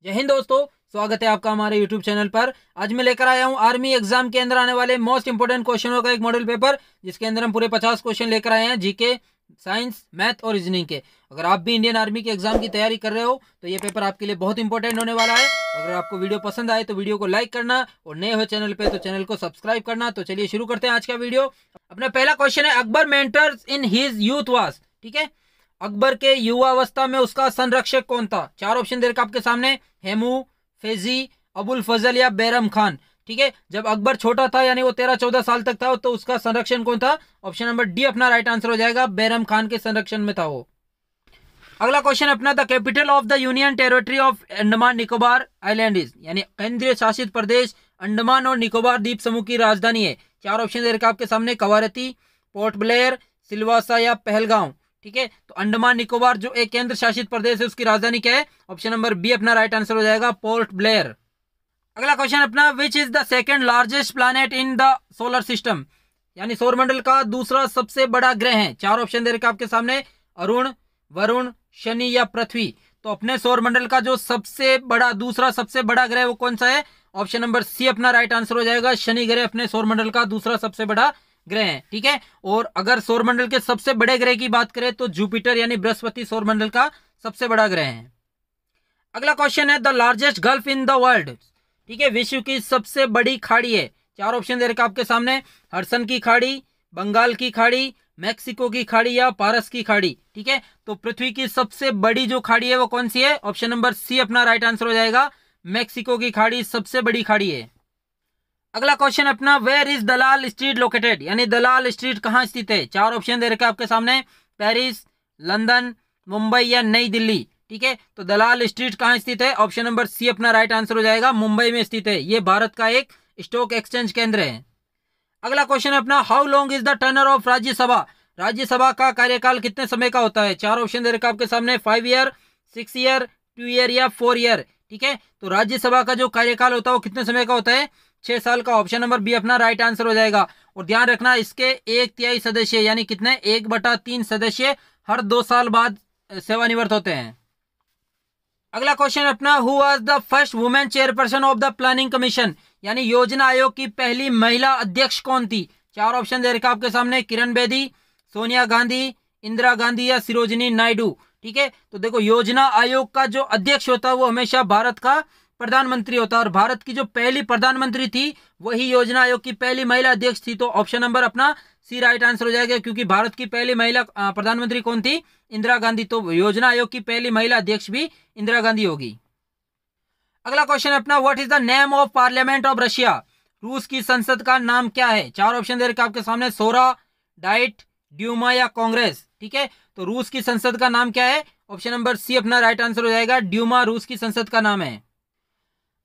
जय हिंद दोस्तों, स्वागत है आपका हमारे YouTube चैनल पर। आज मैं लेकर आया हूं आर्मी एग्जाम के अंदर आने वाले मोस्ट इंपोर्टेंट क्वेश्चनों का एक मॉडल पेपर, जिसके अंदर हम पूरे 50 क्वेश्चन लेकर आए हैं जीके, साइंस, मैथ और रीजनिंग के। अगर आप भी इंडियन आर्मी के एग्जाम की तैयारी कर रहे हो तो ये पेपर आपके लिए बहुत इंपॉर्टेंट होने वाला है। अगर आपको वीडियो पसंद आए तो वीडियो को लाइक करना और नए हो चैनल पे तो चैनल को सब्सक्राइब करना। तो चलिए शुरू करते हैं आज का वीडियो। अपना पहला क्वेश्चन है, Akbar mentors in his youth was, ठीक है, अकबर के युवा अवस्था में उसका संरक्षक कौन था? चार ऑप्शन दे रखा आपके सामने, हेमू, फैजी, अबुल फजल या बैरम खान। ठीक है, जब अकबर छोटा था यानी वो 13-14 साल तक था तो उसका संरक्षण कौन था? ऑप्शन नंबर डी अपना राइट आंसर हो जाएगा, बैरम खान के संरक्षण में था वो। अगला क्वेश्चन अपना, the capital of the union territory of Andaman Nicobar island is, यानी केंद्रीय शासित प्रदेश अंडमान और निकोबार द्वीप समूह की राजधानी है। चार ऑप्शन दे रखा आपके सामने, कवारती, पोर्ट ब्लेयर, सिलवासा या पहलगांव। ठीक है, तो अंडमान निकोबार जो एक केंद्र शासित प्रदेश है उसकी राजधानी क्या है? ऑप्शन नंबर बी अपना राइट आंसर हो जाएगा, पोर्ट ब्लेयर। अगला क्वेश्चन अपना, which is the second largest planet in the solar system, यानी सौरमंडल का दूसरा सबसे बड़ा ग्रह है। चार ऑप्शन दे रखा आपके सामने, अरुण, वरुण, शनि या पृथ्वी। तो अपने सौरमंडल का जो सबसे बड़ा दूसरा सबसे बड़ा ग्रह वो कौन सा है? ऑप्शन नंबर सी अपना राइट आंसर हो जाएगा, शनि ग्रह अपने सौरमंडल का दूसरा सबसे बड़ा ग्रह है। ठीक है, और अगर सौरमंडल के सबसे बड़े ग्रह की बात करें तो जुपिटर यानी बृहस्पति सौरमंडल का सबसे बड़ा ग्रह है। अगला क्वेश्चन है, the largest gulf in the world, ठीक है, विश्व की सबसे बड़ी खाड़ी है। चार ऑप्शन दे रखा आपके सामने, हडसन की खाड़ी, बंगाल की खाड़ी, मैक्सिको की खाड़ी या पारस की खाड़ी। ठीक है, तो पृथ्वी की सबसे बड़ी जो खाड़ी है वो कौन सी है? ऑप्शन नंबर सी अपना राइट आंसर हो जाएगा, मैक्सिको की खाड़ी सबसे बड़ी खाड़ी है। अगला क्वेश्चन अपना, where is Dalal Street located, यानी दलाल स्ट्रीट कहाँ स्थित है? चार ऑप्शन दे रखे आपके सामने, पेरिस, लंदन, मुंबई या नई दिल्ली। ठीक है, तो दलाल स्ट्रीट कहाँ स्थित है? ऑप्शन नंबर सी अपना राइट आंसर हो जाएगा, मुंबई में स्थित है। ये भारत का एक स्टॉक एक्सचेंज केंद्र है। अगला क्वेश्चन अपना, how long is the Turner of Rajya Sabha, Rajya Sabha का कार्यकाल कितने समय का होता है? चार ऑप्शन दे रखा आपके सामने, 5 ईयर, 6 ईयर, 2 ईयर या 4 ईयर। ठीक है, तो राज्यसभा का जो कार्यकाल होता है वो कितने समय का होता है? 6 साल का। ऑप्शन नंबर बी अपना राइट आंसर हो जाएगा। और ध्यान रखना, इसके 1/3 सदस्य यानी कितने, 1/3 सदस्य हर 2 साल बाद सेवानिवृत्त होते हैं। अगला क्वेश्चन अपना, who was the first women chairperson of the planning commission, यानी योजना आयोग की पहली महिला अध्यक्ष कौन थी? चार ऑप्शन दे रखा आपके सामने, किरण बेदी, सोनिया गांधी, इंदिरा गांधी या सरोजिनी नायडू। ठीक है, तो देखो योजना आयोग का जो अध्यक्ष होता है वो हमेशा भारत का प्रधानमंत्री होता है, और भारत की जो पहली प्रधानमंत्री थी वही योजना आयोग की पहली महिला अध्यक्ष थी। तो ऑप्शन नंबर अपना सी राइट आंसर हो जाएगा, क्योंकि भारत की पहली महिला प्रधानमंत्री कौन थी? इंदिरा गांधी। तो योजना आयोग की पहली महिला अध्यक्ष भी इंदिरा गांधी होगी। अगला क्वेश्चन अपना, what is the name of parliament of Russia, रूस की संसद का नाम क्या है? चार ऑप्शन दे रखा आपके सामने, सोरा, डाइट, ड्यूमा या कांग्रेस। ठीक है, तो रूस की संसद का नाम क्या है? ऑप्शन नंबर सी अपना राइट आंसर हो जाएगा, ड्यूमा रूस की संसद का नाम है।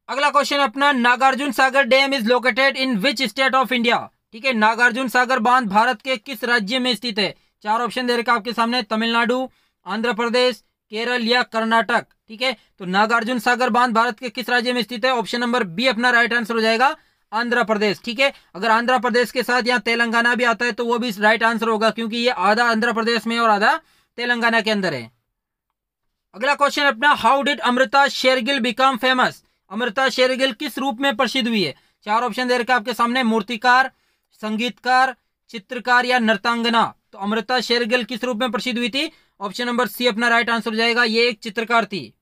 अगला क्वेश्चन अपना, Nagarjuna Sagar dam is located in which state of India, ठीक है, नागार्जुन सागर बांध भारत के किस राज्य में स्थित है? चार ऑप्शन दे रखा आपके सामने, तमिलनाडु, आंध्र प्रदेश, केरल या कर्नाटक। ठीक है, तो नागार्जुन सागर बांध भारत के किस राज्य में स्थित है? ऑप्शन नंबर बी अपना राइट आंसर हो जाएगा, आंध्र प्रदेश। ठीक है, अगर आंध्र प्रदेश के साथ यहाँ तेलंगाना भी आता है तो वो भी राइट आंसर होगा, क्योंकि ये आधा आंध्र प्रदेश में और आधा तेलंगाना के अंदर है। अगला क्वेश्चन अपना, how did Amrita Shergil become famous, Amrita Shergil किस रूप में प्रसिद्ध हुई है? चार ऑप्शन दे रखा आपके सामने, मूर्तिकार, संगीतकार, चित्रकार या नर्तांगना। तो अमृता शेरगिल किस रूप में प्रसिद्ध हुई थी? ऑप्शन नंबर सी अपना राइट आंसर हो जाएगा, ये एक चित्रकार थी।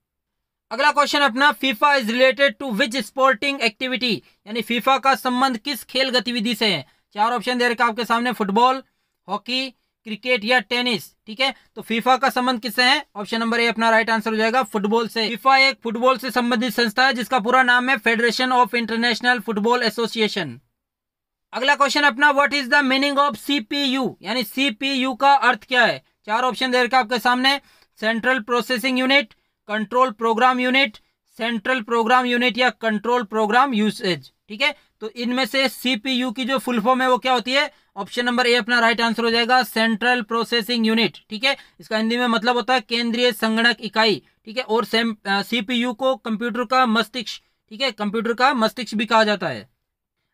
अगला क्वेश्चन अपना, FIFA is related to which sporting activity, यानी फीफा का संबंध किस खेल गतिविधि से है? चार ऑप्शन दे रखा आपके सामने, फुटबॉल, हॉकी, क्रिकेट या टेनिस। ठीक है, तो फीफा का संबंध किससे है? ऑप्शन नंबर ए अपना राइट आंसर हो जाएगा, फुटबॉल से। फीफा एक फुटबॉल से संबंधित संस्था है जिसका पूरा नाम है federation of international football association. अगला क्वेश्चन अपना, what is the meaning of CPU, यानी सीपीयू का अर्थ क्या है? चार ऑप्शन दे रखा आपके सामने, central processing unit, control program unit, central program unit या कंट्रोल प्रोग्राम यूसेज। ठीक है, तो इनमें से सीपीयू की जो फुल फॉर्म है वो क्या होती है? ऑप्शन नंबर ए अपना राइट आंसर हो जाएगा, सेंट्रल प्रोसेसिंग यूनिट। ठीक है, इसका हिंदी में मतलब होता है केंद्रीय संगणक इकाई। ठीक है, और सीपीयू को कंप्यूटर का मस्तिष्क, ठीक है, कंप्यूटर का मस्तिष्क भी कहा जाता है।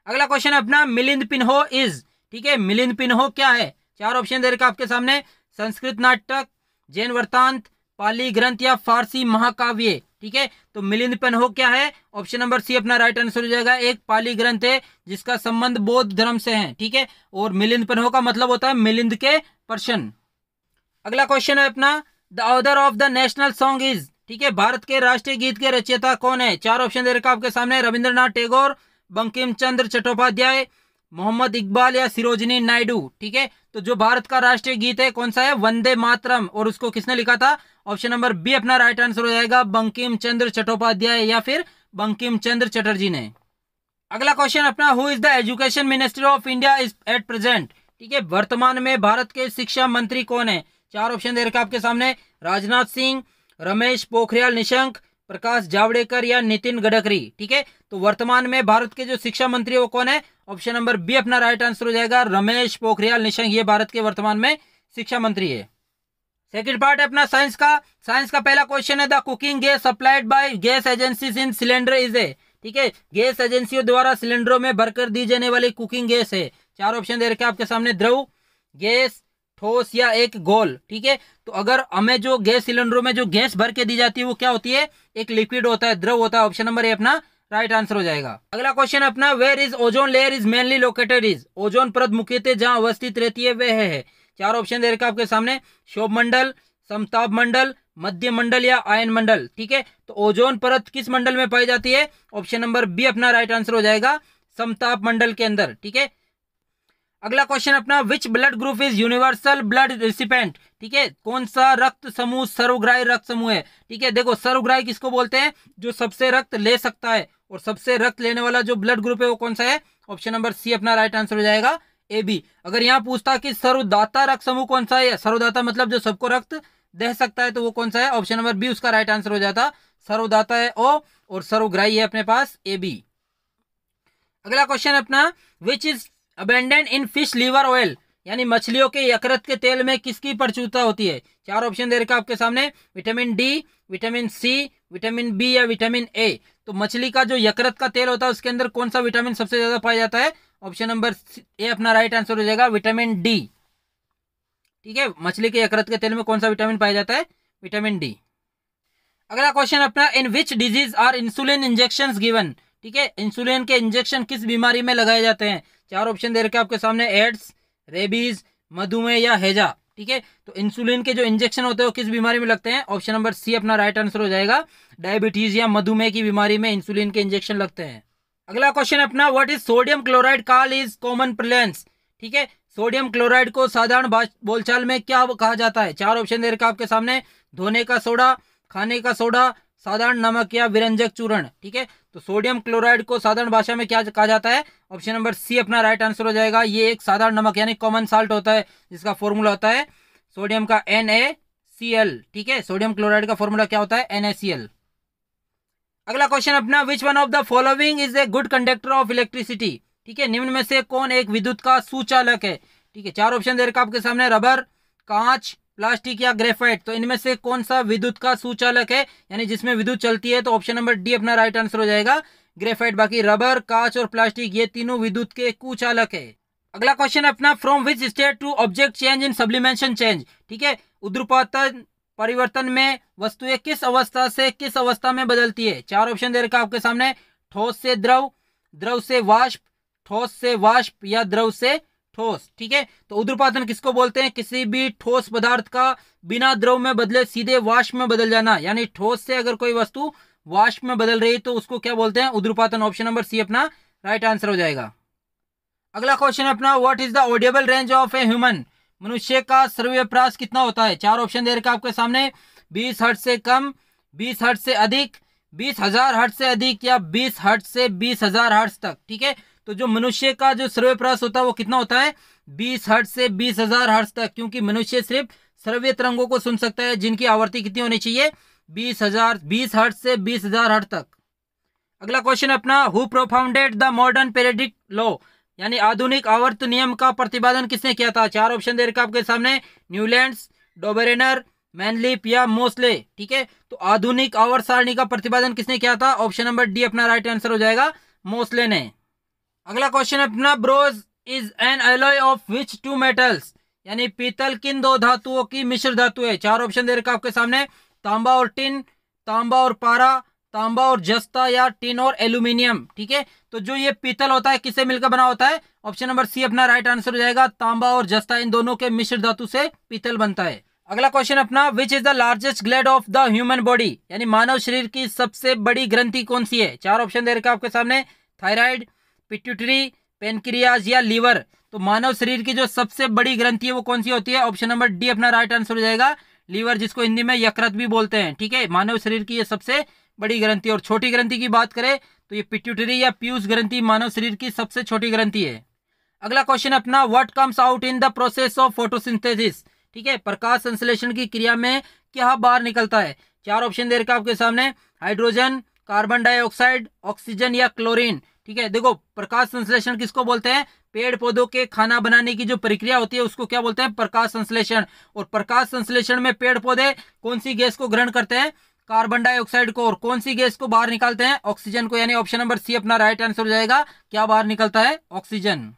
अगला क्वेश्चन अपना, मिलिंद पिन्हो इज, ठीक है, मिलिंद पिन्हो क्या है? चार ऑप्शन दे रखा आपके सामने, संस्कृत नाटक, जैन वृत्तांत, पाली ग्रंथ या फारसी महाकाव्य। ठीक है। तो मिलिंद पेनहो क्या है? ऑप्शन नंबर सी अपना राइट आंसर हो जाएगा। एक पाली ग्रंथ है जिसका संबंध बौद्ध धर्म से है, ठीक है। और मिलिंद पेनहो का मतलब होता है मिलिंद के पर्सन। अगला क्वेश्चन है अपना, the author of the national song is, ठीक है, भारत के राष्ट्रीय गीत के रचयिता कौन है? चार ऑप्शन दे रखा आपके सामने, रविंद्रनाथ टैगोर, बंकिम चंद्र चट्टोपाध्याय, मोहम्मद इकबाल या सरोजिनी नायडू, ठीक है। तो जो भारत का राष्ट्रीय गीत है कौन सा है? वंदे मातरम। और उसको किसने लिखा था? ऑप्शन नंबर बी अपना राइट आंसर हो जाएगा, बंकिम चंद्र चट्टोपाध्याय या फिर बंकिम चंद्र चटर्जी ने। अगला क्वेश्चन अपना, who is the education minister of India is at present, ठीक है, वर्तमान में भारत के शिक्षा मंत्री कौन है? चार ऑप्शन दे रखा आपके सामने, राजनाथ सिंह, रमेश पोखरियाल निशंक, प्रकाश जावड़ेकर या नितिन गडकरी, ठीक है। तो वर्तमान में भारत के जो शिक्षा मंत्री है वो कौन है? ऑप्शन नंबर बी अपना राइट आंसर हो जाएगा, रमेश पोखरियाल निशंक, ये भारत के वर्तमान में शिक्षा मंत्री है। सेकंड पार्ट है अपना साइंस का। साइंस का पहला क्वेश्चन है, the cooking gas supplied by gas agencies in cylinder is a, ठीक है, गैस एजेंसियों द्वारा सिलेंडरों में भरकर दी जाने वाली कुकिंग गैस है। चार ऑप्शन दे रखे आपके सामने, द्रव, गैस, ठोस या एक गोल, ठीक है। तो अगर हमें जो गैस सिलेंडरों में जो गैस भर के दी जाती है वो क्या होती है? एक लिक्विड होता है, द्रव होता है। ऑप्शन नंबर ए अपना राइट आंसर हो जाएगा। अगला क्वेश्चन अपना, where is ozone layer is mainly located is, ozone परत मुख्यतः जहां अवस्थित रहती है वह है। चार ऑप्शन दे रखा आपके सामने, शोभ मंडल, समताप मंडल, मध्य मंडल या आयन मंडल, ठीक है। तो ओजोन परत किस मंडल में पाई जाती है? ऑप्शन नंबर बी अपना राइट आंसर हो जाएगा, समताप मंडल के अंदर, ठीक है। अगला क्वेश्चन अपना, which blood group is universal blood recipient, ठीक है, कौन सा रक्त समूह सर्वग्राही रक्त समूह है? ठीक है, देखो सर्वग्राही किसको बोलते हैं? जो सबसे रक्त ले सकता है, और सबसे रक्त लेने वाला जो ब्लड ग्रुप है वो कौन सा है? ऑप्शन नंबर सी अपना राइट आंसर हो जाएगा, ए बी। अगर यहाँ पूछता कि सर्वदाता रक्त समूह कौन सा है, सर्वदाता मतलब जो सबको रक्त दे सकता है, तो वो कौन सा है? ऑप्शन नंबर बी उसका राइट आंसर हो जाता, सर्वदाता है ओ, और सर्वग्राही है अपने पास ए बी। अगला क्वेश्चन अपना, which is abundant in fish liver oil, यानी मछलियों के यकृत के तेल में किसकी प्रचुरता होती है? चार ऑप्शन दे रखा आपके सामने, vitamin D, vitamin C, vitamin B या विटामिन ए। तो मछली का जो यकृत का तेल होता है उसके अंदर कौन सा विटामिन सबसे ज्यादा पाया जाता है? ऑप्शन नंबर ए अपना राइट आंसर हो जाएगा, विटामिन डी, ठीक है। मछली के यकृत के तेल में कौन सा विटामिन पाया जाता है? Vitamin D. अगला क्वेश्चन अपना, in which disease are insulin injection given, ठीक है, इंसुलिन के इंजेक्शन किस बीमारी में लगाए जाते हैं? चार ऑप्शन दे रखे आपके सामने, एड्स, रेबीज, मधुमेह या हैजा, ठीक है। तो इंसुलिन के जो इंजेक्शन होते हैं वो किस बीमारी में लगते हैं? ऑप्शन नंबर सी अपना राइट आंसर हो जाएगा, डायबिटीज या मधुमेह की बीमारी में इंसुलिन के इंजेक्शन लगते हैं। अगला क्वेश्चन अपना, what is sodium chloride called is common प्रिलेंस, ठीक है, सोडियम क्लोराइड को साधारण बोलचाल में क्या कहा जाता है? चार ऑप्शन दे रखा आपके सामने, धोने का सोडा, खाने का सोडा, साधारण नमक या विरंजक चूर्ण, ठीक है। तो सोडियम क्लोराइड को साधारण भाषा में क्या कहा जाता है? ऑप्शन नंबर सी अपना राइट आंसर हो जाएगा, ये एक साधारण नमक यानी कॉमन साल्ट होता है, जिसका फॉर्मूला होता है सोडियम का NaCl, ठीक है। सोडियम क्लोराइड का फॉर्मूला क्या होता है? NaCl। अगला क्वेश्चन अपना, which one of the following is a good conductor of electricity, ठीक है, निम्न में से कौन एक विद्युत का सुचालक है? ठीक है, चार ऑप्शन दे रखा आपके सामने, रबर, कांच, प्लास्टिक या ग्रेफाइट। तो इनमें से कौन सा विद्युत का सुचालक है, यानी जिसमें विद्युत चलती है? तो ऑप्शन नंबर डी अपना राइट आंसर हो जाएगा, ग्रेफाइट। बाकी रबर, कांच और प्लास्टिक ये तीनों विद्युत के कुचालक है। अगला क्वेश्चन अपना, from which state to object change in sublimation change, ठीक है, उद्रूपातन परिवर्तन में वस्तुएं किस अवस्था से किस अवस्था में बदलती है? चार ऑप्शन दे रखा आपके सामने, ठोस से द्रव, द्रव से वाष्प, ठोस से वाष्प या द्रव से ठोस, ठीक है। तो उद्रूपातन किसको बोलते हैं? किसी भी ठोस पदार्थ का बिना द्रव में बदले सीधे वाष्प में बदल जाना, यानी ठोस से अगर कोई वस्तु वाष्प में बदल रही तो उसको क्या बोलते हैं? उद्रूपातन। ऑप्शन नंबर सी अपना राइट आंसर हो जाएगा। अगला क्वेश्चन अपना, what is the Audible range of a human, मनुष्य का श्रव्य प्रयास कितना होता है? चार ऑप्शन दे रखा आपके सामने, 20 हर्ट्ज से कम, 20 हर्ट्ज से अधिक, 20,000 हर्ट्ज से अधिक या 20 हर्ट्ज से 20,000 हर्ट्ज तक, ठीक है। तो जो मनुष्य का जो श्रव्य प्रयास होता है वो कितना होता है? 20 हर्ट्ज से 20,000 हर्ट्ज तक, क्योंकि मनुष्य सिर्फ श्रव्य तरंगों को सुन सकता है जिनकी आवृत्ति कितनी होनी चाहिए? 20 हर्ट्ज से 20,000 हर्ट्ज तक। अगला क्वेश्चन अपना, who propounded the modern periodic law, यानी आधुनिक आवर्त नियम का प्रतिपादन किसने किया था? चार ऑप्शन दे रखा आपके सामने, न्यूलैंड्स, डोबेरेनर, मैनलिप या मोस्ले, ठीक है। तो आधुनिक आवर्त सारणी का प्रतिपादन किसने किया था? ऑप्शन नंबर डी अपना राइट आंसर हो जाएगा, मोस्ले ने। अगला क्वेश्चन अपना, bronze is an alloy of which two metals, यानी पीतल किन दो धातुओं की मिश्र धातु है? चार ऑप्शन दे रखा आपके सामने, तांबा और टिन, तांबा और पारा, तांबा और जस्ता, या टिन और एल्यूमिनियम। ठीक है, तो जो ये पीतल होता है किससे मिलकर बना होता है? ऑप्शन नंबर सी अपना राइट आंसर हो जाएगा। तांबा और जस्ता इन दोनों के मिश्र धातु से पीतल बनता है। अगला क्वेश्चन अपना, which is the largest gland of the human body, यानी मानव शरीर की सबसे बड़ी ग्रंथि कौन सी है? चार ऑप्शन दे रखा आपके सामने, थायराइड, पिट्यूटरी, पेनक्रियाज या लीवर। तो मानव शरीर की जो सबसे बड़ी ग्रंथि है वो कौन सी होती है? ऑप्शन नंबर डी अपना राइट आंसर हो जाएगा, लीवर, जिसको हिंदी में यकृत भी बोलते हैं। ठीक है, मानव शरीर की ये सबसे बड़ी ग्रंथि। और छोटी ग्रंथि की बात करें तो ये पिट्यूटरी या पीयूष ग्रंथि मानव शरीर की सबसे छोटी ग्रंथि है। अगला क्वेश्चन अपना, what comes out in the process of photosynthesis. ठीक है, प्रकाश संश्लेषण की क्रिया में क्या बाहर निकलता है? चार ऑप्शन दे रखा आपके सामने, हाइड्रोजन, कार्बन डाइऑक्साइड, ऑक्सीजन या क्लोरीन। ठीक है, देखो प्रकाश संश्लेषण किसको बोलते हैं? पेड़ पौधों के खाना बनाने की जो प्रक्रिया होती है उसको क्या बोलते हैं? प्रकाश संश्लेषण। और प्रकाश संश्लेषण में पेड़ पौधे कौन सी गैस को ग्रहण करते हैं? कार्बन डाइऑक्साइड को। और कौन सी गैस को बाहर निकालते हैं? ऑक्सीजन को, यानी ऑप्शन नंबर सी अपना राइट आंसर हो जाएगा। क्या बाहर निकलता है? ऑक्सीजन।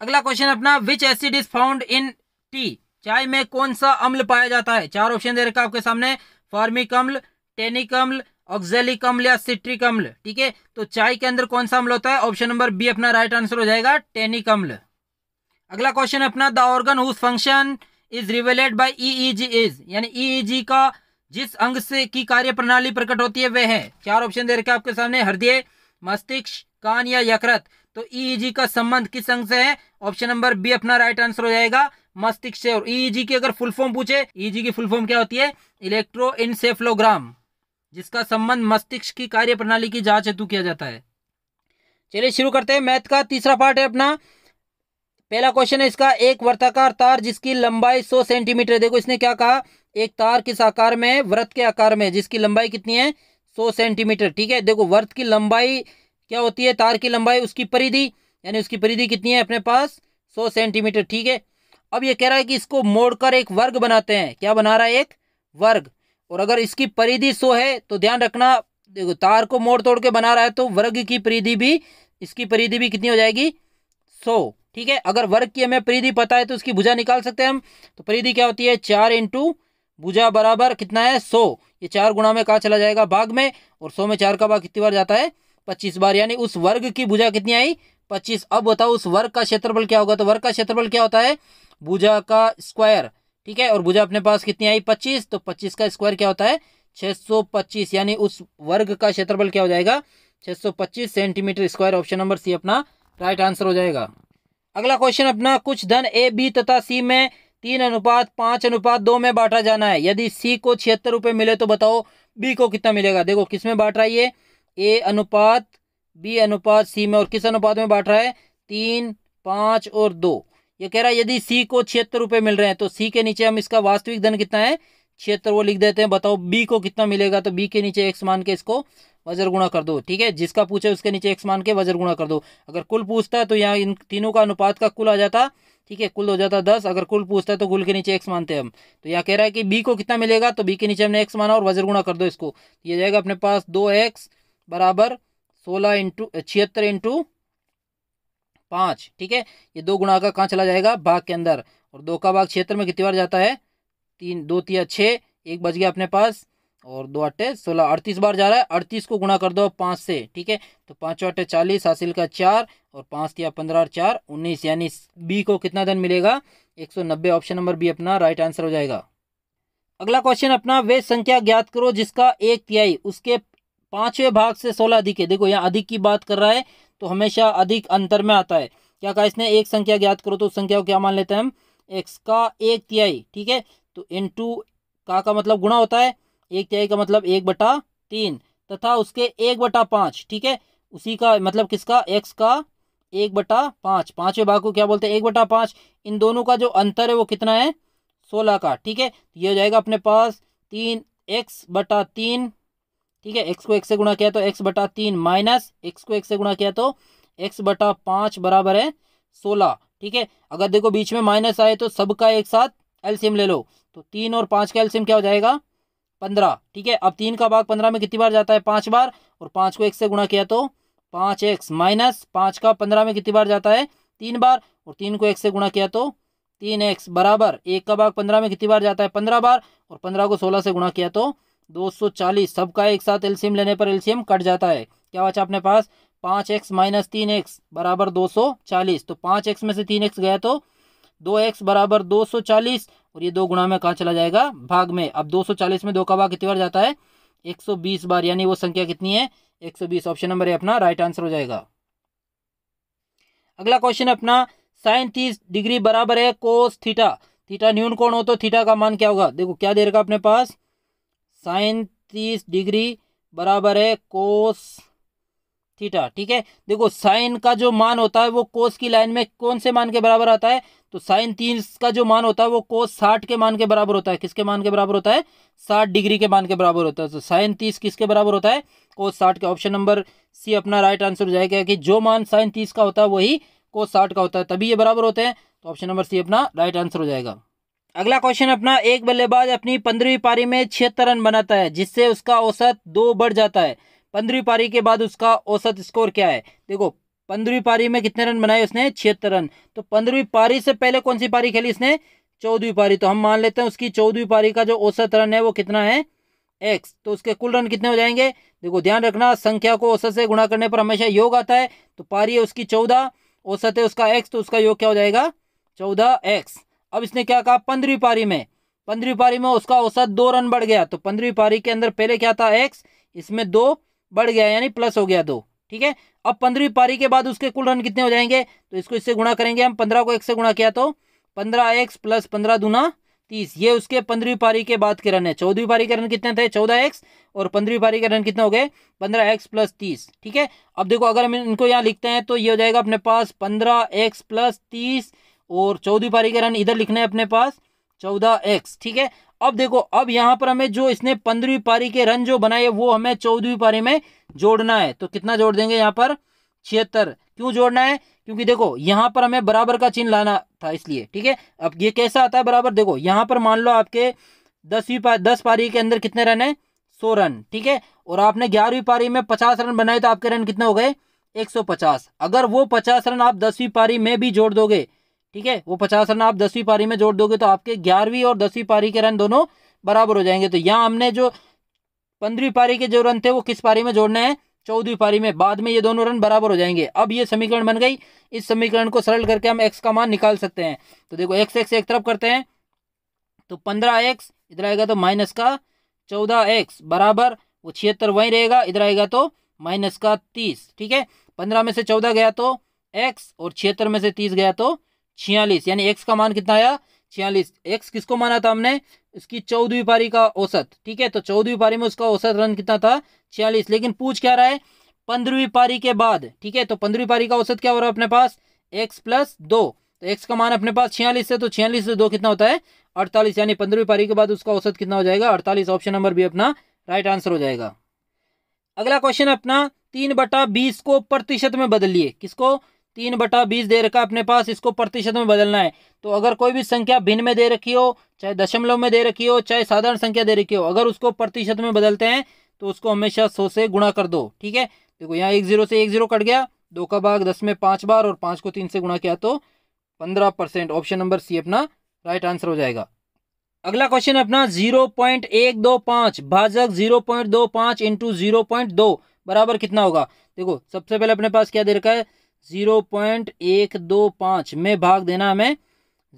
अगला क्वेश्चन अपना, विच acid is found in T, चाय में कौन सा अम्ल पाया जाता है? चार ऑप्शन दे रखा आपके सामने, फॉर्मिक अम्ल, टेनिक अम्ल, ऑक्जेलिक अम्ल या सिट्रिक अम्ल। ठीक है, तो चाय के अंदर कौन सा अम्ल होता है? ऑप्शन नंबर बी अपना राइट आंसर हो जाएगा, टेनिक अम्ल। अगला क्वेश्चन अपना, the organ whose function is revealed by EEG is, यानी ईईजी का जिस अंग से की कार्य प्रणाली प्रकट होती है वह है। चार ऑप्शन दे रखे आपके सामने, हृदय, मस्तिष्क, कान या यकृत। तो ईईजी का संबंध किस अंग से है? ऑप्शन नंबर बी अपना राइट आंसर हो जाएगा, मस्तिष्क से। और ईईजी की अगर फुल फॉर्म पूछे, ईईजी की फुल फॉर्म क्या होती है? इलेक्ट्रोइंसेफ्लोग्राम, जिसका संबंध मस्तिष्क की कार्य प्रणाली की जांच हेतु किया जाता है। चलिए शुरू करते हैं। मैथ का तीसरा पार्ट है अपना। पहला क्वेश्चन है इसका, एक वर्ताकार तार जिसकी लंबाई 100 सेंटीमीटर। देखो इसने क्या कहा, एक तार किस आकार में है? वृत्त के आकार में, जिसकी लंबाई कितनी है? 100 सेंटीमीटर। ठीक है, देखो वृत्त की लंबाई क्या होती है? तार की लंबाई, उसकी परिधि, यानी उसकी परिधि कितनी है अपने पास? 100 सेंटीमीटर। ठीक है, अब ये कह रहा है कि इसको मोड़कर एक वर्ग बनाते हैं। क्या बना रहा है? एक वर्ग। और अगर इसकी परिधि 100 है तो ध्यान रखना, देखो तार को मोड़ तोड़ के बना रहा है तो वर्ग की परिधि भी, इसकी परिधि भी कितनी हो जाएगी? 100। ठीक है, अगर वर्ग की हमें परिधि पता है तो उसकी भुजा निकाल सकते हैं हम। तो परिधि क्या होती है? 4 इंटू भुजा बराबर कितना है? 100। ये 4 गुणा में कहाँ चला जाएगा? भाग में। और 100 में 4 का भाग कितनी बार जाता है? 25 बार, यानी उस वर्ग की भुजा कितनी आई? 25। अब बताओ उस वर्ग का क्षेत्रफल क्या होगा? तो वर्ग का क्षेत्रफल क्या होता है? भुजा का स्क्वायर। ठीक है, और भुजा अपने पास कितनी आई? 25। तो 25 का स्क्वायर क्या होता है? 625, यानी उस वर्ग का क्षेत्रफल क्या हो जाएगा? 625 centimetre square. Option number C अपना राइट आंसर हो जाएगा। अगला क्वेश्चन अपना, कुछ धन ए, बी तथा सी में 3:5:2 में बांटा जाना है। यदि सी को 76 रुपये मिले तो बताओ बी को कितना मिलेगा? देखो किस में बांट रहा है ये? ए अनुपात बी अनुपात सी में। और किस अनुपात में बांट रहा है? 3, 5 और 2। ये कह रहा है यदि सी को 76 रुपये मिल रहे हैं तो सी के नीचे हम इसका वास्तविक धन कितना है? 76, वो लिख देते हैं। बताओ बी को कितना मिलेगा? तो बी के नीचे एक्स मान के इसको वजर गुणा कर दो। ठीक है, जिसका पूछे उसके नीचे एक्स मान के वजर गुणा कर दो। अगर कुल पूछता है तो यहाँ इन तीनों का अनुपात का कुल आ जाता। ठीक है, कुल हो जाता 10। अगर कुल पूछता है तो कुल के नीचे एक्स मानते हैं हम। तो यहाँ कह रहा है कि बी को कितना मिलेगा? तो बी के नीचे हमने एक्स माना और वजर गुणा कर दो इसको। ये जाएगा अपने पास 2x बराबर 76 इंटू 5। ठीक है, ये 2 गुणा का कहाँ चला जाएगा? भाग के अंदर। और 2 का भाग 76 में कितनी बार जाता है? 3, 2 3 6, 1 बच गया अपने पास। और 2 8 16, 38 बार जा रहा है। 38 को गुणा कर दो 5 से। ठीक है, तो 5 8 40, हासिल का 4 और 5 या 15 और 4 19, यानी बी को कितना धन मिलेगा? 190। ऑप्शन नंबर बी अपना राइट आंसर हो जाएगा। अगला क्वेश्चन अपना, वे संख्या ज्ञात करो जिसका 1/3 उसके 5वें भाग से 16 अधिक है। देखो यहाँ अधिक की बात कर रहा है तो हमेशा अधिक अंतर में आता है। क्या कहा इसने? एक संख्या ज्ञात करो, तो उस संख्या को क्या मान लेते हैं हम? एक्स का 1/3। ठीक है, तो इंटू का मतलब गुणा होता है, 1/3 का मतलब 1/3 तथा उसके 1/5। ठीक है, उसी का मतलब किसका? एक्स का 1/5। 5वें भाग को क्या बोलते हैं? 1/5। इन दोनों का जो अंतर है वो कितना है? 16 का। ठीक है, ये हो जाएगा अपने पास 3x/3। ठीक है, x को 1 से गुणा किया तो x/3 माइनस x को 1 से गुणा किया तो x/5 बराबर है 16। ठीक है, अगर देखो बीच में माइनस आए तो सबका एक साथ एलसीएम ले लो। तो 3 और 5 का एलसीएम क्या हो जाएगा? 15। ठीक है, अब 3 का भाग 15 में कितनी बार जाता है? 5 बार। और 5 को 1 से गुणा किया तो 5x माइनस 5 का 15 में कितनी बार जाता है? 3 बार। और 3 को 1 से गुणा किया तो 3x बराबर 1 का भाग 15 में कितनी बार जाता है? 15 बार। और 15 को 16 से गुणा किया तो 240, सबका एक साथ एलसीएम लेने पर एलसीएम कट जाता है। क्या बचा अपने पास? 5x माइनस 3x बराबर 240। तो 5x में से 3x गया तो 2x बराबर 240, और ये 2 गुणा में कहाँ चला जाएगा? भाग में। अब 240 में 2 का भाग कितनी बार जाता है? 120 बार, यानी वो संख्या कितनी है? 120। ऑप्शन नंबर ए अपना राइट आंसर हो जाएगा। अगला क्वेश्चन अपना, साइन 30 डिग्री बराबर है कोस थीटा। थीटा न्यून कोण हो तो थीटा का मान क्या होगा? देखो क्या दे रखा अपने पास, साइन 30 डिग्री बराबर है कोस थीटा। ठीक है, देखो साइन का जो मान होता है वो कोस की लाइन में कौन से मान के बराबर आता है? तो साइन 30 का जो मान होता है वो कोस 60 के मान के बराबर होता है। किसके मान के बराबर होता है? 60 डिग्री के मान के बराबर होता है। तो साइन 30 किसके बराबर होता है? कोस 60 के। ऑप्शन नंबर सी अपना राइट आंसर हो जाएगा कि जो मान साइन 30 का होता है वही कोस 60 का होता है, तभी ये बराबर होते हैं। तो ऑप्शन नंबर सी अपना राइट आंसर हो जाएगा। अगला क्वेश्चन अपना, एक बल्लेबाज अपनी 15वीं पारी में 76 रन बनाता है जिससे उसका औसत 2 बढ़ जाता है। 15वीं पारी के बाद उसका औसत स्कोर क्या है? देखो 15वीं पारी में कितने रन बनाए उसने? 76 रन। तो 15वीं पारी से पहले कौन सी पारी खेली इसने? 14वीं पारी। तो हम मान लेते हैं उसकी 14वीं पारी का जो औसत रन है वो कितना है? x। तो उसके कुल रन कितने हो जाएंगे? देखो ध्यान रखना, संख्या को औसत से गुणा करने पर हमेशा योग आता है। तो पारी है उसकी 14, औसत है उसका x, तो उसका योग क्या हो जाएगा? 14x। अब इसने क्या कहा? 15वीं पारी में उसका औसत 2 रन बढ़ गया। तो 15वीं पारी के अंदर पहले क्या था? x, इसमें 2 बढ़ गया यानी प्लस हो गया 2। ठीक है, अब 15वीं पारी के बाद उसके कुल रन कितने हो जाएंगे? तो इसको इससे गुणा करेंगे हम। 15 को 1 से गुणा किया तो 15x प्लस 15 दूना 30। ये उसके 15वीं पारी के बाद के रन है। 14वीं पारी के रन कितने थे? 14x, और 15वीं पारी के रन कितने हो गए? 15x plus 30। ठीक है, अब देखो अगर हम इनको यहाँ लिखते हैं तो ये हो जाएगा अपने पास 15x प्लस 30, और 14वीं पारी के रन इधर लिखने हैं अपने पास 14x। ठीक है, अब देखो अब यहाँ पर हमें जो इसने 15वीं पारी के रन जो बनाए वो हमें 14वीं पारी में जोड़ना है। तो कितना जोड़ देंगे यहाँ पर? 76। क्यों जोड़ना है? क्योंकि देखो यहाँ पर हमें बराबर का चिन्ह लाना था इसलिए। ठीक है, अब ये कैसा आता है बराबर? देखो यहाँ पर मान लो आपके 10 पारी के अंदर कितने रन है? 100 रन। ठीक है, और आपने 11वीं पारी में 50 रन बनाए तो आपके रन कितने हो गए? 150। अगर वो 50 रन आप 10वीं पारी में भी जोड़ दोगे, ठीक है, वो 50 रन आप 10वीं पारी में जोड़ दोगे तो आपके 11वीं और 10वीं पारी के रन दोनों बराबर हो जाएंगे। तो यहाँ हमने जो 15वीं पारी के जो रन थे वो किस पारी में जोड़ने हैं? 14वीं पारी में। बाद में ये दोनों रन बराबर हो जाएंगे। अब ये समीकरण बन गई। इस समीकरण को सरल करके हम x का मान निकाल सकते हैं। तो देखो x एक तरफ करते हैं तो 15x इधर आएगा तो माइनस का 14x बराबर वो 76 वहीं रहेगा, इधर आएगा तो माइनस का 30। ठीक है, 15 में से 14 गया तो x, और 76 में से 30 गया तो 46, यानी x का मान कितना आया? 46। x किसको माना था हमने? इसकी 14वीं पारी का औसत। ठीक है, तो 14वीं पारी में उसका औसत रन कितना था? 46। लेकिन पूछ क्या रहा है? 15वीं पारी के बाद। ठीक है, तो 15वीं पारी का औसत क्या हो रहा है अपने पास? x plus 2। तो x का मान अपने पास 46 है, तो 46 से 2 कितना होता है? 48, यानी 15वीं पारी के बाद उसका औसत कितना हो जाएगा? 48। ऑप्शन नंबर बी अपना राइट आंसर हो जाएगा। अगला क्वेश्चन अपना, 3/20 को प्रतिशत में बदलिए। किसको? 3/20 दे रखा अपने पास, इसको प्रतिशत में बदलना है। तो अगर कोई भी संख्या भिन्न में दे रखी हो, चाहे दशमलव में दे रखी हो, चाहे साधारण संख्या दे रखी हो, अगर उसको प्रतिशत में बदलते हैं तो उसको हमेशा 100 से गुणा कर दो। ठीक है, देखो यहाँ 1 0 से 1 0 कट गया, 2 का भाग 10 में 5 बार, और 5 को 3 से गुणा किया तो 15%। ऑप्शन नंबर सी अपना राइट आंसर हो जाएगा। अगला क्वेश्चन अपना, 0.125 भाजक 0.25 इंटू 0.2 बराबर कितना होगा? देखो सबसे पहले अपने पास क्या दे रखा है? 0.125 में भाग देना हमें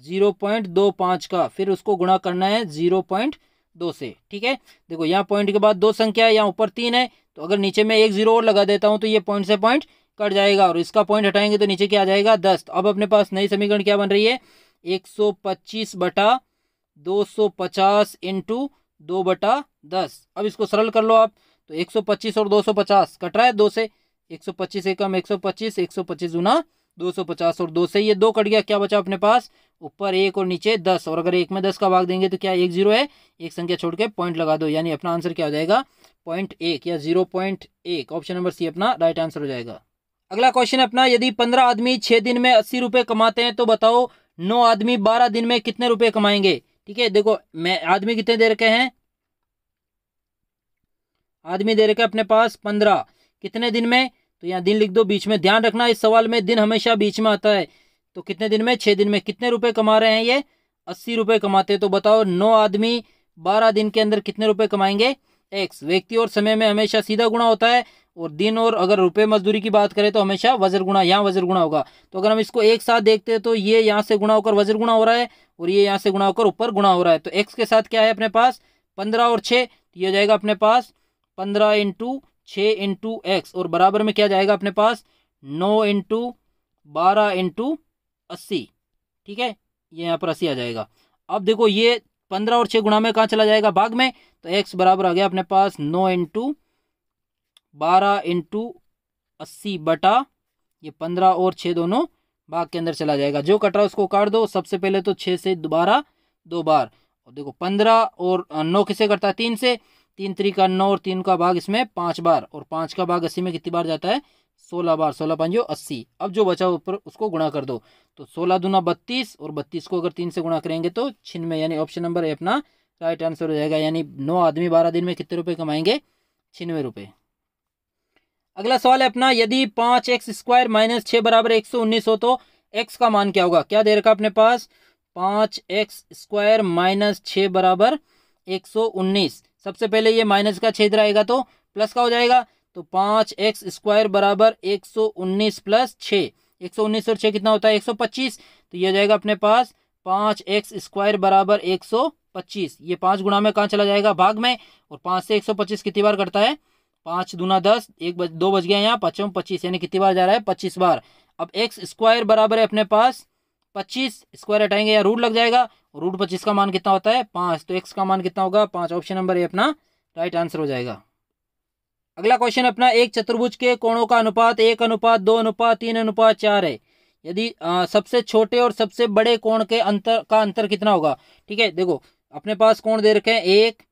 0.25 का, फिर उसको गुणा करना है 0.2 से। ठीक है, देखो यहाँ पॉइंट के बाद 2 संख्या है, यहाँ ऊपर 3 है, तो अगर नीचे में 1 0 और लगा देता हूँ तो ये पॉइंट से पॉइंट कट जाएगा, और इसका पॉइंट हटाएंगे तो नीचे क्या आ जाएगा? 10। अब अपने पास नई समीकरण क्या बन रही है? 125/250 इंटू 2/10। अब इसको सरल कर लो आप, तो 125 और 250 कट रहा है 2 से, 125 एकम 125, 125 दूना 250, और 2 से ये 2 कट गया, क्या बचा अपने पास? ऊपर 1 और नीचे 10, और अगर 1 में 10 का भाग देंगे तो क्या 1 0 है, एक संख्या छोड़ के पॉइंट लगा दो, यानी अपना आंसर क्या हो जाएगा? 0.1 या 0.1। ऑप्शन नंबर सी अपना राइट आंसर हो जाएगा। अगला क्वेश्चन अपना, यदि 15 आदमी 6 दिन में 80 रुपए कमाते हैं तो बताओ 9 आदमी 12 दिन में कितने रुपए कमाएंगे? ठीक है, देखो मैं आदमी कितने दे रखे हैं? आदमी दे रखे अपने पास 15, कितने दिन में? तो यहाँ दिन लिख दो बीच में। ध्यान रखना इस सवाल में दिन हमेशा बीच में आता है। तो कितने दिन में? 6 दिन में। कितने रुपए कमा रहे हैं ये? 80 रुपए कमाते हैं। तो बताओ 9 आदमी 12 दिन के अंदर कितने रुपए कमाएंगे? एक्स। व्यक्ति और समय में हमेशा सीधा गुणा होता है, और दिन और अगर रुपए मजदूरी की बात करें तो हमेशा वज्र गुणा, यहाँ वज्र गुणा होगा। तो अगर हम इसको एक साथ देखते हैं तो ये यहाँ से गुणा होकर वज्र गुणा हो रहा है, और ये यहाँ से गुणा होकर ऊपर गुणा हो रहा है। तो एक्स के साथ क्या है अपने पास 15 और 6, ये हो जाएगा अपने पास 15 इंटू 6 इंटू एक्स, और बराबर में क्या जाएगा अपने पास 9 इंटू 12 इंटू 80। ठीक है, ये यहाँ पर 80 आ जाएगा। अब देखो ये 15 और 6 गुणा में कहाँ चला जाएगा, भाग में, तो एक्स बराबर आ गया अपने पास 9 इंटू 12 इंटू 80 बटा ये 15 और 6 दोनों भाग के अंदर चला जाएगा। जो कट रहा है उसको काट दो। सबसे पहले तो 6 से दोबारा 2 बार, और देखो 15 और 9 किसे करता है 3 से, 3 3 का 9 और 3 का भाग इसमें 5 बार, और 5 का भाग 80 में कितनी बार जाता है 16 बार, 16 पंजो 80। अब जो बचा ऊपर उसको गुणा कर दो, तो 16 दूना 32, और 32 को अगर 3 से गुणा करेंगे तो 96, यानी ऑप्शन नंबर ए अपना राइट आंसर हो जाएगा। यानी 9 आदमी 12 दिन में कितने रुपए कमाएंगे, 96 रुपए। अगला सवाल है अपना, यदि 5x² माइनस 6 बराबर 119 हो तो x का मान क्या होगा। क्या दे रखा अपने पास 5x² माइनस 6 बराबर 119। सबसे पहले ये माइनस का छेद रहेगा तो प्लस का हो जाएगा, तो 5x² बराबर 119 प्लस 6, 119 और 6 कितना होता है 125। तो ये हो जाएगा अपने पास 5x² बराबर 125। ये 5 गुणा में कहाँ चला जाएगा, भाग में, और 5 से 125 कितनी बार करता है 5 दूना 10, 2 बच गया यहाँ 5 25, यानी कितनी बार जा रहा है 25 बार। अब x² बराबर है अपने पास 25, स्क्वायर हटाएंगे या रूट लग जाएगा, रूट 25 का मान कितना होता है 5, तो x का मान कितना होगा 5। ऑप्शन नंबर ए अपना राइट आंसर हो जाएगा। अगला क्वेश्चन अपना, एक चतुर्भुज के कोणों का अनुपात 1:2:3:4 है। यदि सबसे छोटे और सबसे बड़े कोण के अंतर कितना होगा। ठीक है, देखो अपने पास कोण दे रखे हैं 1,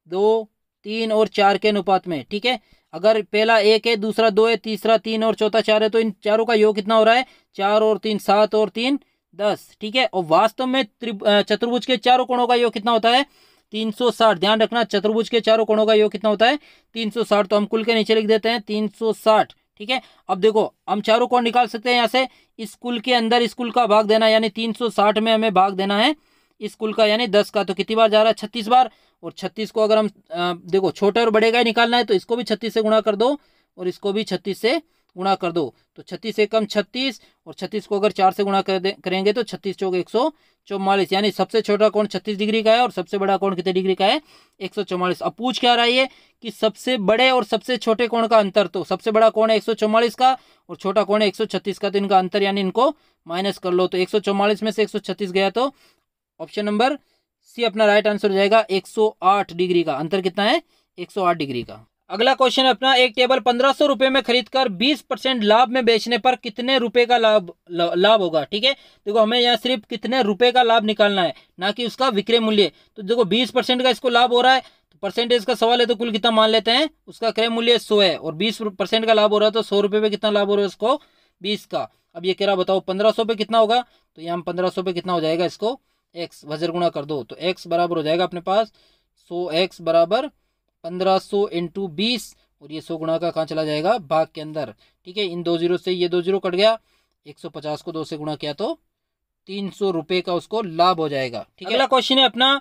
2, 3 और 4 के अनुपात में। ठीक है, अगर पहला 1 है, दूसरा 2 है, तीसरा 3 और चौथा 4 है, तो इन चारों का योग कितना हो रहा है 4 और 3 7 और 3 10। ठीक है, और वास्तव में चतुर्भुज के चारों कोणों का योग कितना होता है 360। ध्यान रखना, चतुर्भुज के चारों कोणों का योग कितना होता है 360। तो हम कुल के नीचे लिख देते हैं 360। ठीक है, अब देखो हम चारों कोण निकाल सकते हैं यहाँ से। इस कुल के अंदर इस कुल का भाग देना, यानी 360 में हमें भाग देना है इस कुल का, यानी 10 का, तो कितनी बार जा रहा है 36 बार। और 36 को अगर हम देखो छोटे और बड़े का ही निकालना है, तो इसको भी 36 से गुणा कर दो और इसको भी 36 से गुणा कर दो, तो 36 से कम 36, और 36 को अगर 4 से गुणा करेंगे तो 36 चौक 144, यानी सबसे छोटा कोण 36 डिग्री का है और सबसे बड़ा कोण कितने डिग्री का है 144। अब पूछ क्या रहा है ये कि सबसे बड़े और सबसे छोटे कोण का अंतर, तो सबसे बड़ा कोण है 144 का और छोटा कोण है 136 का, तो इनका अंतर यानी इनको माइनस कर लो। तो 144 में से 136 गया तो ऑप्शन नंबर सी अपना राइट आंसर हो जाएगा 108 डिग्री का। अंतर कितना है 108 डिग्री का। अगला क्वेश्चन अपना, एक टेबल 1500 रुपए में खरीदकर 20% लाभ में बेचने पर कितने रुपए का लाभ होगा। ठीक है, देखो हमें यहाँ सिर्फ कितने रुपए का लाभ निकालना है, ना कि उसका विक्रय मूल्य। तो देखो 20% का इसको लाभ हो रहा है, तो परसेंटेज का सवाल है, तो कुल कितना मान लेते हैं, उसका क्रय मूल्य 100 है और 20% का लाभ हो रहा है, तो 100 रुपए पे कितना लाभ हो रहा है उसको 20 का। अब ये कह रहा बताओ 1500 पे कितना होगा, तो यहाँ 1500 पे कितना हो जाएगा, इसको x वज्र गुणा कर दो, तो x बराबर हो जाएगा अपने पास 100x बराबर 1500 इंटू 20, और ये 100 गुणा का कहाँ चला जाएगा भाग के अंदर। ठीक है, इन 2 जीरो से ये 2 जीरो कट गया, 150 को 2 से गुणा किया तो 300 रुपए का उसको लाभ हो जाएगा। ठीक है, अगला क्वेश्चन है अपना,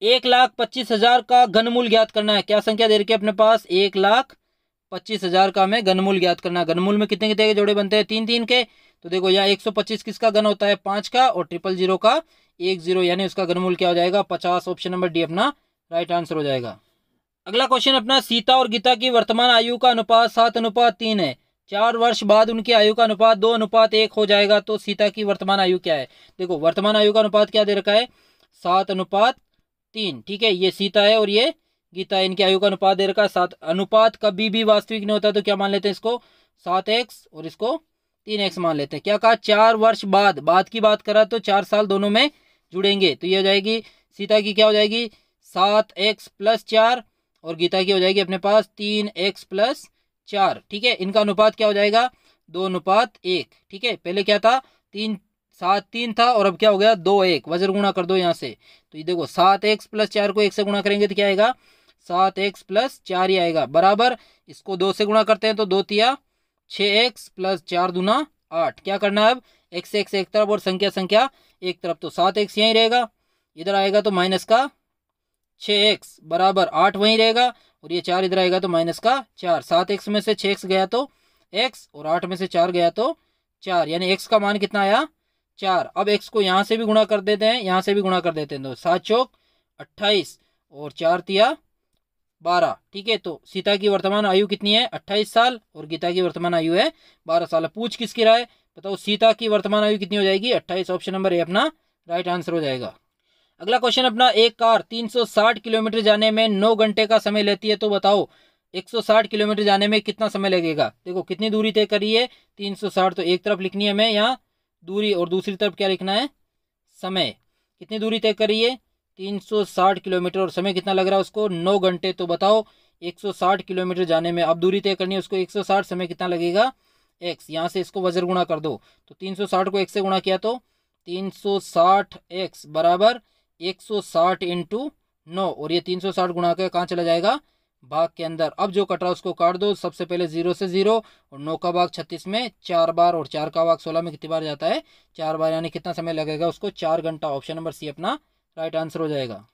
1,25,000 का घनमूल ज्ञात करना है। क्या संख्या दे रखी है अपने पास 1,25,000 का हमें घनमूल ज्ञात करना है। घनमूल में कितने कितने के जोड़े बनते हैं 3 3 के, तो देखो यहाँ 125 किसका घन होता है 5 का, और 000 का 10, यानी उसका घनमूल क्या हो जाएगा 50। ऑप्शन नंबर डी अपना राइट आंसर हो जाएगा। अगला क्वेश्चन अपना, सीता और गीता की वर्तमान आयु का अनुपात 7:3 है। 4 वर्ष बाद उनकी आयु का अनुपात 2:1 हो जाएगा, तो सीता की वर्तमान आयु क्या है। देखो वर्तमान आयु का अनुपात क्या दे रखा है 7:3। ठीक है, ये सीता है और ये गीता है, इनकी आयु का अनुपात दे रखा है 7। अनुपात कभी भी वास्तविक नहीं होता, तो क्या मान लेते हैं इसको 7x और इसको 3x मान लेते हैं। क्या कहा 4 वर्ष बाद की बात करा तो 4 साल दोनों में जुड़ेंगे, तो ये हो जाएगी सीता की क्या हो जाएगी 7x + 4 और गीता की हो जाएगी अपने पास 3x + 4। ठीक है, इनका अनुपात क्या हो जाएगा 2:1। ठीक है, पहले क्या था 3 था और अब क्या हो गया 2:1, वज्र गुणा कर दो यहाँ से, तो ये देखो 7x + 4 को 1 से गुणा करेंगे तो क्या आएगा 7x + 4 ही आएगा, बराबर इसको 2 से गुणा करते हैं तो 2 तिया 6x + 4 दूना 8। क्या करना है अब x एक तरफ और संख्या एक तरफ, तो 7x यहीं रहेगा, इधर आएगा तो माइनस का 6x बराबर 8 वहीं रहेगा, और ये 4 इधर आएगा तो माइनस का 4। 7x में से 6x गया तो x, और 8 में से 4 गया तो 4, यानी x का मान कितना आया 4। अब x को यहाँ से भी गुणा कर देते हैं, यहाँ से भी गुणा कर देते हैं, तो 7 चौक 28 और 4 तिया 12। ठीक है, तो सीता की वर्तमान आयु कितनी है 28 साल और गीता की वर्तमान आयु है 12 साल। पूछ किसकी राय बताओ, सीता की वर्तमान आयु कितनी हो जाएगी 28। ऑप्शन नंबर ए अपना राइट आंसर हो जाएगा। अगला क्वेश्चन अपना, एक कार 360 किलोमीटर जाने में 9 घंटे का समय लेती है, तो बताओ 160 किलोमीटर जाने में कितना समय लगेगा। देखो कितनी दूरी तय करी है 360, तो एक तरफ लिखनी है हमें यहाँ दूरी और दूसरी तरफ क्या लिखना है समय। कितनी दूरी तय करी है 360 किलोमीटर और समय कितना लग रहा है उसको 9 घंटे। तो बताओ 160 किलोमीटर जाने में, अब दूरी तय करनी है उसको 160, समय कितना लगेगा x। यहाँ से इसको वज्र गुणा कर दो, तो 360 को x से गुणा किया तो 360x बराबर 160 इंटू 9, और ये 360 गुणा कर कहाँ चला जाएगा भाग के अंदर। अब जो कट रहा है उसको काट दो, सबसे पहले 0 से 0, और 9 का भाग 36 में 4 बार, और 4 का भाग 16 में कितनी बार जाता है 4 बार, यानी कितना समय लगेगा उसको 4 घंटा। ऑप्शन नंबर सी अपना राइट आंसर हो जाएगा।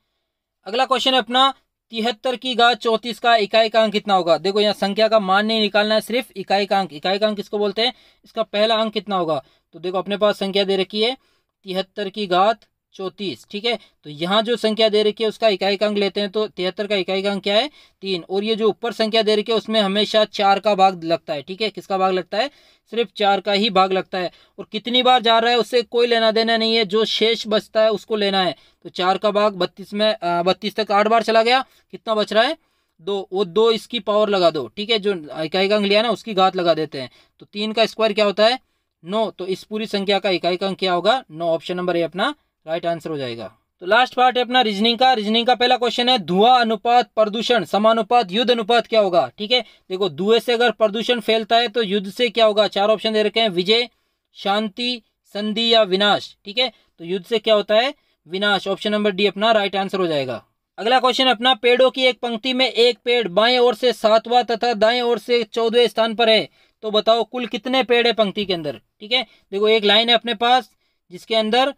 अगला क्वेश्चन है अपना, 73 की घात 34 का इकाई का अंक कितना होगा। देखो यहाँ संख्या का मान नहीं निकालना है, सिर्फ इकाई का अंक। इकाई का अंक किसको बोलते हैं, इसका पहला अंक कितना होगा। तो देखो अपने पास संख्या दे रखी है 73 की घात 34। ठीक है, तो यहाँ जो संख्या दे रखी है उसका इकाई का अंक लेते हैं, तो 73 का इकाई का अंक क्या है 3, और ये जो ऊपर संख्या दे रखी है उसमें हमेशा 4 का भाग लगता है। ठीक है, किसका भाग लगता है सिर्फ 4 का ही भाग लगता है, और कितनी बार जा रहा है उससे कोई लेना देना नहीं है, जो शेष बचता है उसको लेना है। तो 4 का भाग 32 में 32 तक 8 बार चला गया, कितना बच रहा है 2, वो 2 इसकी पावर लगा दो। ठीक है, जो इकाई का अंक लिया ना उसकी घात लगा देते हैं, तो 3 का स्क्वायर क्या होता है 9, तो इस पूरी संख्या का इकाई का अंक क्या होगा 9। ऑप्शन नंबर ए अपना राइट आंसर हो जाएगा। तो लास्ट पार्ट है अपना रीजनिंग का। रीजनिंग का पहला क्वेश्चन है, धुआं अनुपात प्रदूषण समानुपात युद्ध अनुपात क्या होगा। ठीक है, देखो धुएं से अगर प्रदूषण फैलता है तो युद्ध से क्या होगा। 4 ऑप्शन दे रखे हैं, विजय, शांति, संधि या विनाश। ठीक है, तो युद्ध से क्या होता है विनाश। ऑप्शन नंबर डी अपना राइट आंसर हो जाएगा। अगला क्वेश्चन अपना, पेड़ों की एक पंक्ति में एक पेड़ बाएं ओर से 7वां तथा दाएं ओर से 14वें स्थान पर है, तो बताओ कुल कितने पेड़ है पंक्ति के अंदर। ठीक है, देखो एक लाइन है अपने पास जिसके अंदर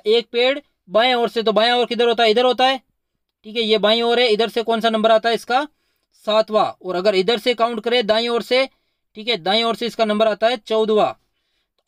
एक पेड़ बाएं ओर से, तो बाएं ओर किधर होता है इधर होता है। ठीक है, ये बाईं ओर है, इधर से कौन सा नंबर आता है इसका 7वां, और अगर इधर से काउंट करें दाईं ओर से, ठीक है दाईं ओर से इसका नंबर आता है 14वां।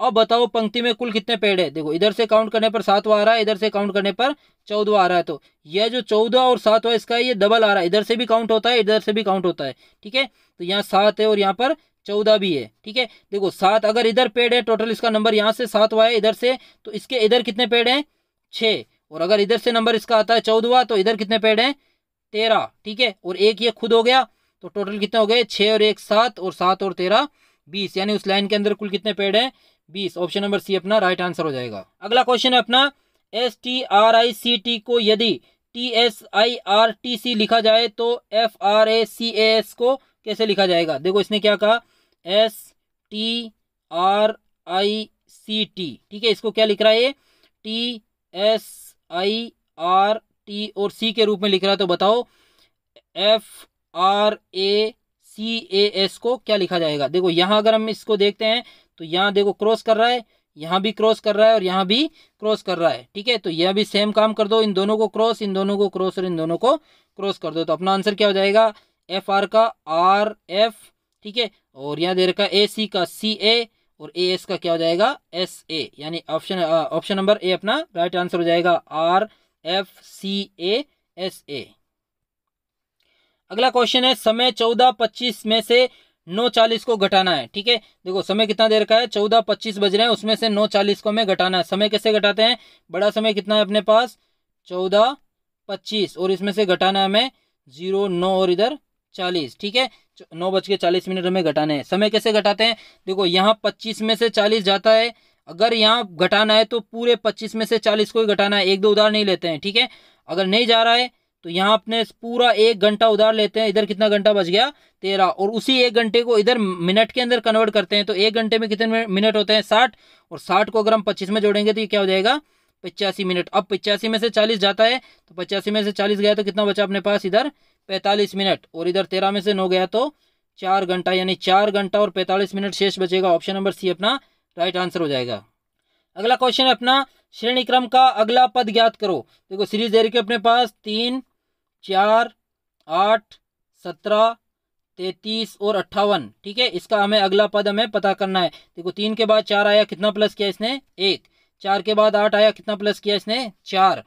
अब बताओ पंक्ति में कुल कितने पेड़ है। देखो इधर से काउंट करने पर 7वां आ रहा है, इधर से काउंट करने पर 14वां आ रहा है, तो यह जो 14 और 7वां इसका ये डबल आ रहा है, इधर से भी काउंट होता है इधर से भी काउंट होता है। ठीक है, तो यहाँ 7 है और यहाँ पर 14 भी है। ठीक है, देखो 7 अगर इधर पेड़ है, टोटल इसका नंबर यहाँ से 7वां है इधर से, तो इसके इधर कितने पेड़ हैं 6, और अगर इधर से नंबर इसका आता है 14वां, तो इधर कितने पेड़ हैं 13। ठीक है, और एक ये खुद हो गया, तो टोटल कितने हो गए 6 और 1 7, और 7 और 13 20, यानी उस लाइन के अंदर कुल कितने पेड़ हैं 20। ऑप्शन नंबर सी अपना राइट आंसर हो जाएगा। अगला क्वेश्चन है अपना, STRICT को यदि TSIRTC लिखा जाए तो FRACAS को कैसे लिखा जाएगा। देखो इसने क्या कहा STRICT। ठीक है, इसको क्या लिख रहा है ये TSIRT और C के रूप में लिख रहा है, तो बताओ FRACAS को क्या लिखा जाएगा। देखो यहाँ अगर हम इसको देखते हैं तो यहाँ देखो क्रॉस कर रहा है, यहाँ भी क्रॉस कर रहा है और यहाँ भी क्रॉस कर रहा है। ठीक है, तो यह भी सेम काम कर दो, इन दोनों को क्रॉस, इन दोनों को क्रॉस और इन दोनों को क्रॉस कर दो, तो अपना आंसर क्या हो जाएगा FR का RF। ठीक है, और यहाँ दे रखा AC का CA और AS का क्या हो जाएगा SA, यानी ऑप्शन नंबर ए अपना राइट आंसर हो जाएगा RFCASA। अगला क्वेश्चन है, समय 14:25 में से 9:40 को घटाना है। ठीक है, देखो समय कितना दे रखा है 14:25 बज रहे हैं, उसमें से 9:40 को हमें घटाना है। समय कैसे घटाते हैं, बड़ा समय कितना है अपने पास 14:25, और इसमें से घटाना है हमें 0 9 और इधर 40। ठीक है, 9:40 हमें घटाने हैं। समय कैसे घटाते हैं, देखो यहाँ 25 में से 40 जाता है, अगर यहाँ घटाना है तो पूरे 25 में से 40 को ही घटाना है, 1-2 उधार नहीं लेते हैं। ठीक है, अगर नहीं जा रहा है तो यहाँ अपने पूरा 1 घंटा उधार लेते हैं, इधर कितना घंटा बच गया 13, और उसी 1 घंटे को इधर मिनट के अंदर कन्वर्ट करते हैं, तो 1 घंटे में कितने मिनट होते हैं 60, और 60 को अगर हम 25 में जोड़ेंगे तो ये क्या हो जाएगा 85 मिनट। अब 85 में से 40 जाता है, तो 85 में से 40 गया तो कितना बचा अपने पास इधर 45 मिनट, और इधर 13 में से 9 गया तो 4 घंटा, यानी 4 घंटा और 45 मिनट शेष बचेगा। ऑप्शन नंबर सी अपना राइट आंसर हो जाएगा। अगला क्वेश्चन है अपना, श्रेणी क्रम का अगला पद ज्ञात करो। देखो सीरीज दे रखी है अपने पास 3 4 8 17, 33 और 58। ठीक है, इसका हमें अगला पद हमें पता करना है। देखो 3 के बाद 4 आया, कितना प्लस किया इसने 1। 4 के बाद 8 आया, कितना प्लस किया इसने 4।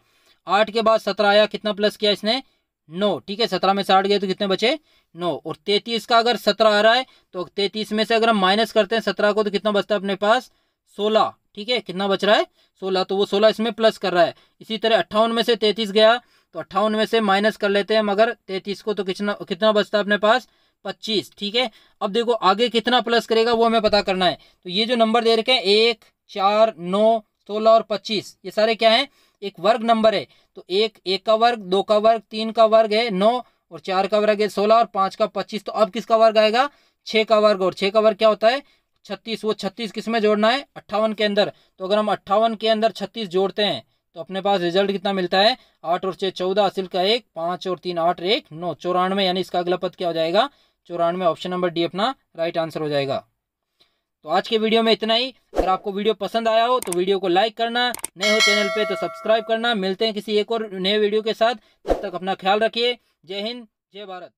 8 के बाद 17 आया, कितना प्लस किया इसने 9। ठीक है, 17 में से 8 गए तो कितने बचे 9। और 33 का अगर 17 आ रहा है तो 33 में से अगर हम माइनस करते हैं 17 को तो कितना बचता है अपने पास 16। ठीक है, कितना बच रहा है 16, तो वो 16 इसमें प्लस कर रहा है। इसी तरह 58 में से 33 गया तो 58 में से माइनस कर लेते हैं मगर 33 को, तो कितना बचता है अपने पास 25। ठीक है, अब देखो आगे कितना प्लस करेगा वो हमें पता करना है। तो ये जो नंबर दे रखे हैं 1, 4, 9, 16 और 25, ये सारे क्या हैं एक वर्ग नंबर है। तो 1 का वर्ग, 2 का वर्ग, 3 का वर्ग है 9 और 4 का वर्ग है 16 और 5 का 25। तो अब किसका वर्ग आएगा 6 का वर्ग, और 6 का वर्ग क्या होता है 36। वो 36 किस में जोड़ना है 58 के अंदर। तो अगर हम 58 के अंदर 36 जोड़ते हैं तो अपने पास रिजल्ट कितना मिलता है 8 और 6 14, हासिल का 1, 5 और 3 8, 1 9, 94। यानी इसका अगला पद क्या हो जाएगा 94। ऑप्शन नंबर डी अपना राइट आंसर हो जाएगा। तो आज के वीडियो में इतना ही। अगर आपको वीडियो पसंद आया हो तो वीडियो को लाइक करना, नए हो चैनल पे तो सब्सक्राइब करना। मिलते हैं किसी एक और नए वीडियो के साथ, तब तक अपना ख्याल रखिए। जय हिंद, जय भारत।